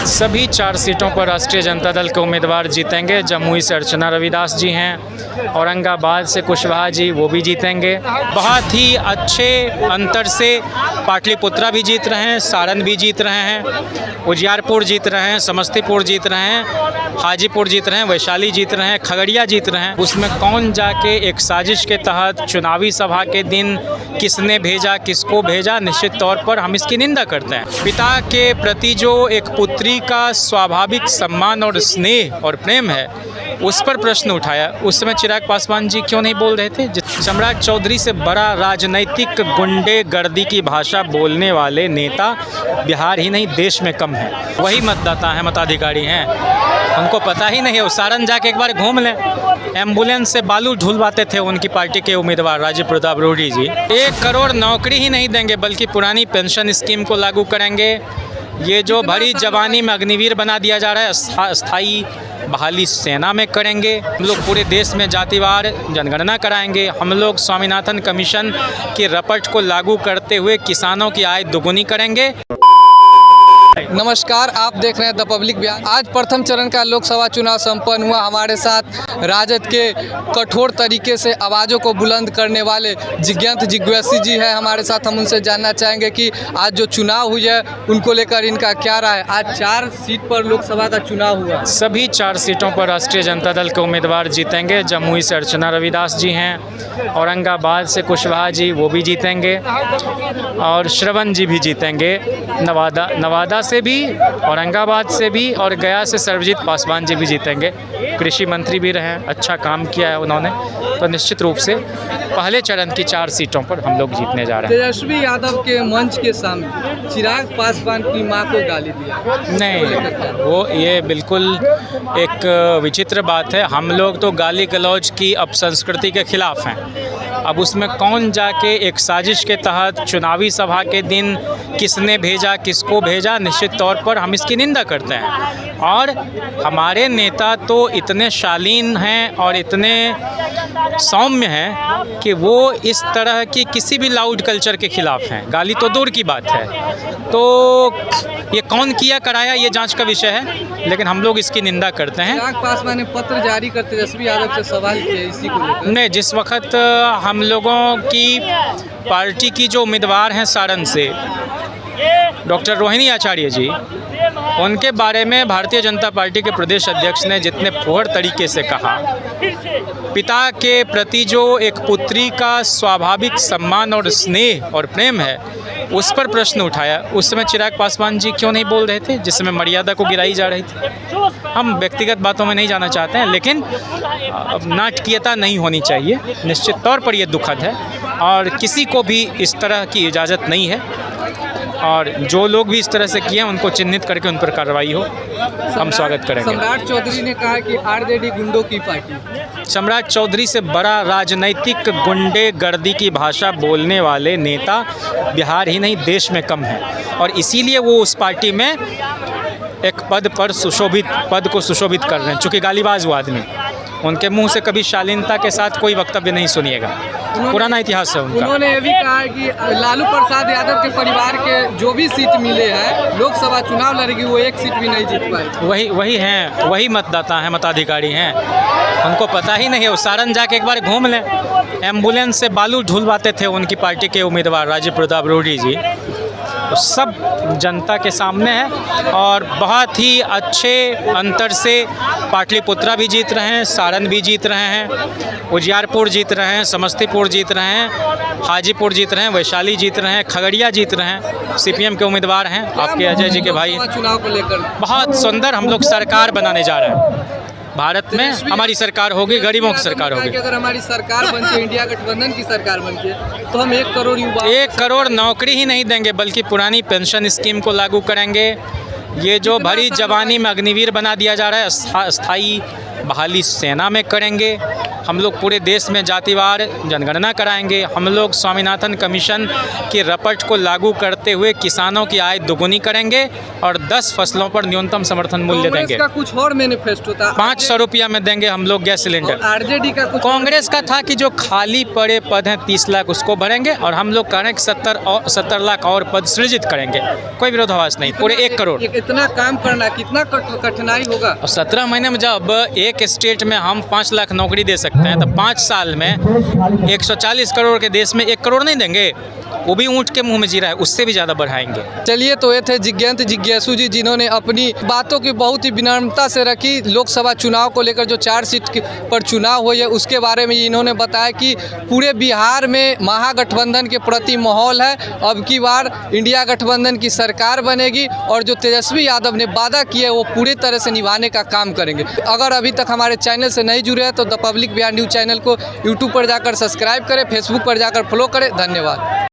सभी 4 सीटों पर राष्ट्रीय जनता दल के उम्मीदवार जीतेंगे। जमुई से अर्चना रविदास जी हैं, औरंगाबाद से कुशवाहा जी, वो भी जीतेंगे। बहुत ही अच्छे अंतर से पाटलिपुत्रा भी जीत रहे हैं, सारण भी जीत रहे हैं, उजियारपुर जीत रहे हैं, समस्तीपुर जीत रहे हैं, हाजीपुर जीत रहे हैं, वैशाली जीत रहे हैं, खगड़िया जीत रहे हैं। उसमें कौन जाके एक साजिश के तहत चुनावी सभा के दिन किसने भेजा, किसको भेजा, निश्चित तौर पर हम इसकी निंदा करते हैं। पिता के प्रति जो एक पुत्री का स्वाभाविक सम्मान और स्नेह और प्रेम है, उस पर प्रश्न उठाया। उस समय चिराग पासवान जी क्यों नहीं बोल रहे थे? सम्राट चौधरी से बड़ा राजनैतिक गुंडेगर्दी की भाषा बोलने वाले नेता बिहार ही नहीं देश में कम है। वही मतदाता हैं, मताधिकारी हैं, उनको पता ही नहीं है। वो सारण जाके एक बार घूम लें। एम्बुलेंस से बालू ढुलवाते थे उनकी पार्टी के उम्मीदवार राजीव प्रताप रूडी जी। 1 करोड़ नौकरी ही नहीं देंगे, बल्कि पुरानी पेंशन स्कीम को लागू करेंगे। ये जो भरी जवानी में अग्निवीर बना दिया जा रहा है, अस्थाई बहाली सेना में करेंगे। हम लोग पूरे देश में जातिवार जनगणना कराएंगे। हम लोग स्वामीनाथन कमीशन की रपट को लागू करते हुए किसानों की आय दोगुनी करेंगे। नमस्कार, आप देख रहे हैं द पब्लिक बयान। आज प्रथम चरण का लोकसभा चुनाव संपन्न हुआ। हमारे साथ राजद के कठोर तरीके से आवाज़ों को बुलंद करने वाले जिज्ञांत जिज्ञासी जी है हमारे साथ। हम उनसे जानना चाहेंगे कि आज जो चुनाव हुई है उनको लेकर इनका क्या राय है। आज 4 सीट पर लोकसभा का चुनाव हुआ। सभी 4 सीटों पर राष्ट्रीय जनता दल के उम्मीदवार जीतेंगे। जमुई से अर्चना रविदास जी हैं, औरंगाबाद से कुशवाहा जी, वो भी जीतेंगे, और श्रवण जी भी जीतेंगे। नवादा से भी, औरंगाबाद से भी, और गया से सर्वजीत पासवान जी भी जीतेंगे। कृषि मंत्री भी रहे, अच्छा काम किया है उन्होंने। तो निश्चित रूप से पहले चरण की 4 सीटों पर हम लोग जीतने जा रहे हैं। तेजस्वी यादव के मंच के सामने चिराग पासवान की मां को गाली दिया। नहीं, वो ये बिल्कुल एक विचित्र बात है। हम लोग तो गाली गलौज की अपसंस्कृति के खिलाफ हैं। अब उसमें कौन जाके एक साजिश के तहत चुनावी सभा के दिन किसने भेजा, किसको भेजा, निश्चित तौर पर हम इसकी निंदा करते हैं। और हमारे नेता तो इतने शालीन हैं और इतने सौम्य हैं कि वो इस तरह की किसी भी लाउड कल्चर के खिलाफ हैं। गाली तो दूर की बात है। तो ये कौन किया कराया, ये जांच का विषय है, लेकिन हम लोग इसकी निंदा करते हैं। चिराग पासवान ने पत्र जारी कर तेजस्वी यादव से सवाल किए इसी को लेकर। नहीं, जिस वक्त हम लोगों की पार्टी की जो उम्मीदवार हैं सारण से, डॉक्टर रोहिणी आचार्य जी, उनके बारे में भारतीय जनता पार्टी के प्रदेश अध्यक्ष ने जितने फुहड़ तरीके से कहा, पिता के प्रति जो एक पुत्री का स्वाभाविक सम्मान और स्नेह और प्रेम है, उस पर प्रश्न उठाया। उस समय चिराग पासवान जी क्यों नहीं बोल रहे थे, जिस समय मर्यादा को गिराई जा रही थी। हम व्यक्तिगत बातों में नहीं जाना चाहते हैं, लेकिन नाटकीयता नहीं होनी चाहिए। निश्चित तौर पर यह दुखद है और किसी को भी इस तरह की इजाज़त नहीं है, और जो लोग भी इस तरह से किए हैं उनको चिन्हित करके उन पर कार्रवाई हो, हम स्वागत करेंगे। सम्राट चौधरी ने कहा कि आरजेडी गुंडों की पार्टी। सम्राट चौधरी से बड़ा राजनैतिक गुंडेगर्दी की भाषा बोलने वाले नेता बिहार ही नहीं देश में कम है, और इसीलिए वो उस पार्टी में एक पद को सुशोभित कर रहे हैं। चूँकि गालीबाज वो आदमी, उनके मुंह से कभी शालीनता के साथ कोई वक्तव्य नहीं सुनिएगा। पुराना इतिहास है उनका। उन्होंने ये भी कहा कि लालू प्रसाद यादव के परिवार के जो भी सीट मिले हैं, लोकसभा चुनाव लड़ेगी, वो 1 सीट भी नहीं जीत पाए। वही हैं, वही मतदाता हैं, मताधिकारी हैं, उनको पता ही नहीं है। वो सारण जाके एक बार घूम लें। एम्बुलेंस से बालू ढुलवाते थे उनकी पार्टी के उम्मीदवार राजीव प्रताप रूडी जी। तो सब जनता के सामने है, और बहुत ही अच्छे अंतर से पाटलिपुत्रा भी जीत रहे हैं, सारण भी जीत रहे हैं, उजियारपुर जीत रहे हैं, समस्तीपुर जीत रहे हैं, हाजीपुर जीत रहे हैं, वैशाली जीत रहे हैं, खगड़िया जीत रहे हैं। सीपीएम के उम्मीदवार हैं आपके अजय जी के भाई। चुनाव को लेकर बहुत सुंदर हम लोग सरकार बनाने जा रहे हैं। भारत में हमारी सरकार होगी, गरीबों की सरकार होगी। अगर हमारी सरकार बनती, इंडिया गठबंधन की सरकार बनती है, तो हम 1 करोड़ युवा 1 करोड़ नौकरी ही नहीं देंगे, बल्कि पुरानी पेंशन स्कीम को लागू करेंगे। ये जो भरी जवानी में अग्निवीर बना दिया जा रहा है, अस्थाई बहाली सेना में करेंगे, हम लोग पूरे देश में जातिवार जनगणना कराएंगे, हम लोग स्वामीनाथन कमीशन के रपट को लागू करते हुए किसानों की आय दोगुनी करेंगे और 10 फसलों पर न्यूनतम समर्थन मूल्य देंगे। का कुछ और मैनिफेस्टो था, 500 रुपया में देंगे हम लोग गैस सिलेंडर। आरजेडी का कुछ कांग्रेस का था कि जो खाली पड़े पद हैं 30 लाख उसको भरेंगे, और हम लोग कह रहे हैं कि 70 लाख और पद सृजित करेंगे। कोई विरोधाभास नहीं, पूरे 1 करोड़। इतना काम करना कितना कठिनाई होगा। और 17 महीने में जब एक स्टेट में हम 5 लाख नौकरी दे सकते हैं तो 5 साल में 140 करोड़ के देश में 1 करोड़ नहीं देंगे? वो भी ऊँट के मुंह में जी रहा है, उससे भी ज़्यादा बढ़ाएंगे। चलिए, तो ये थे जिज्ञांत जिज्ञासु जी, जिन्होंने अपनी बातों की बहुत ही विनम्रता से रखी। लोकसभा चुनाव को लेकर जो 4 सीट पर चुनाव हुई है उसके बारे में इन्होंने बताया कि पूरे बिहार में महागठबंधन के प्रति माहौल है। अब की बार इंडिया गठबंधन की सरकार बनेगी और जो तेजस्वी यादव ने वादा किया है वो पूरी तरह से निभाने का काम करेंगे। अगर अभी तक हमारे चैनल से नहीं जुड़े हैं तो the public Bihar news channel को यूट्यूब पर जाकर सब्सक्राइब करें, फेसबुक पर जाकर फॉलो करें। धन्यवाद।